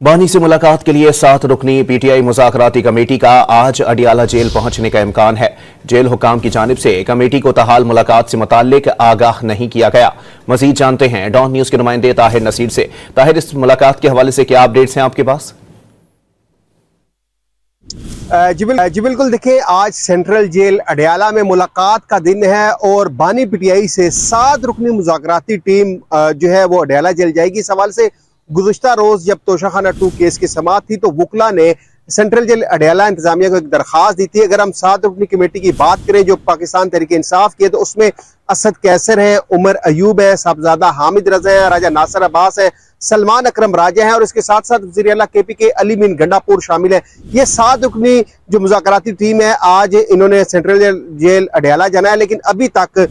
बानी से मुलाकात के लिए 7 रुकनी पीटीआई मुज़ाकराती कमेटी का आज अडियाला जेल पहुंचने का इम्कान है। जेल हुकाम की जानिब से कमेटी को ताहाल मुलाकात से मुताल्लिक आगाह नहीं किया गया। मजीद जानते हैं डॉन न्यूज के नुमाइंदे ताहिर नसीर से। ताहिर, इस मुलाकात के हवाले से क्या अपडेट्स हैं आपके पास? जी बिल्कुल, देखिए आज सेंट्रल जेल अडियाला में मुलाकात का दिन है और बानी पीटीआई से 7 रुकनी मुज़ाकराती टीम जो है वो अडियाला जेल जाएगी। इस सवाल से गुज़िश्ता रोज जब तोशाखाना 2 केस की समाअत थी तो वुकला ने सेंट्रल जेल अडियाला इंतजामिया को एक दरख्वास्त दी थी। अगर हम 7 रुकनी कमेटी की बात करें जो पाकिस्तान तहरीक इंसाफ की है तो उसमें असद कैसर है, उमर अयूब है, साहबजादा हामिद रजा है, राजा नासिर अब्बास है, सलमान अकरम राजा है और इसके साथ साथ वज़ीर आला केपी के अली मीन गंडापुर शामिल है। ये 7 रुकनी जो मुज़ाकराती टीम है आज इन्होंने सेंट्रल जेल अडियाला जाना है, लेकिन अभी तक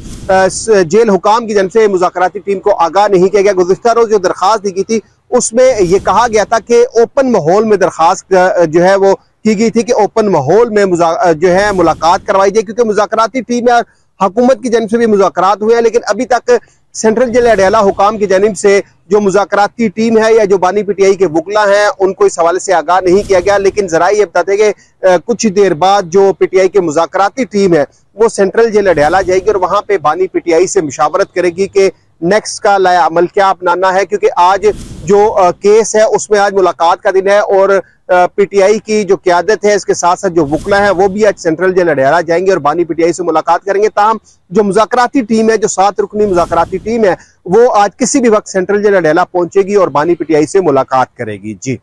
जेल हुकाम की जानिब से मुज़ाकराती टीम को आगाह नहीं किया गया। गुज़िश्ता रोज जो दरख्वास्त दी गई थी उसमें यह कहा गया था कि ओपन माहौल में दरख्वास्त जो है वो की गई थी कि ओपन माहौल में जो है मुलाकात करवाई जाए, क्योंकि मुज़ाकराती टीम है, हुकूमत की जानिब से भी मुज़ाकरात हुए हैं, लेकिन अभी तक सेंट्रल जेल अडियाला हुकाम की जानिब से जो मुज़ाकराती टीम है या जो बानी पीटीआई के वुकला हैं उनको इस हवाले से आगाह नहीं किया गया। लेकिन जरा ये बताते हैं कि कुछ देर बाद जो पीटीआई के मुज़ाकराती टीम है वो सेंट्रल जेल अडियाला जाएगी और वहां पे बानी पीटीआई से मुशावरत करेगी कि नेक्स्ट का लाया अमल क्या अपनाना है, क्योंकि आज जो केस है उसमें आज मुलाकात का दिन है और पीटीआई की जो क़यादत है इसके साथ साथ जो वुकला है वो भी आज सेंट्रल जेल अडियाला जाएंगे और बानी पीटीआई से मुलाकात करेंगे। ताहम जो मुज़ाकराती टीम है, जो 7 रुकनी मुज़ाकराती टीम है, वो आज किसी भी वक्त सेंट्रल जेल अडियाला पहुंचेगी और बानी पीटीआई से मुलाकात करेगी। जी।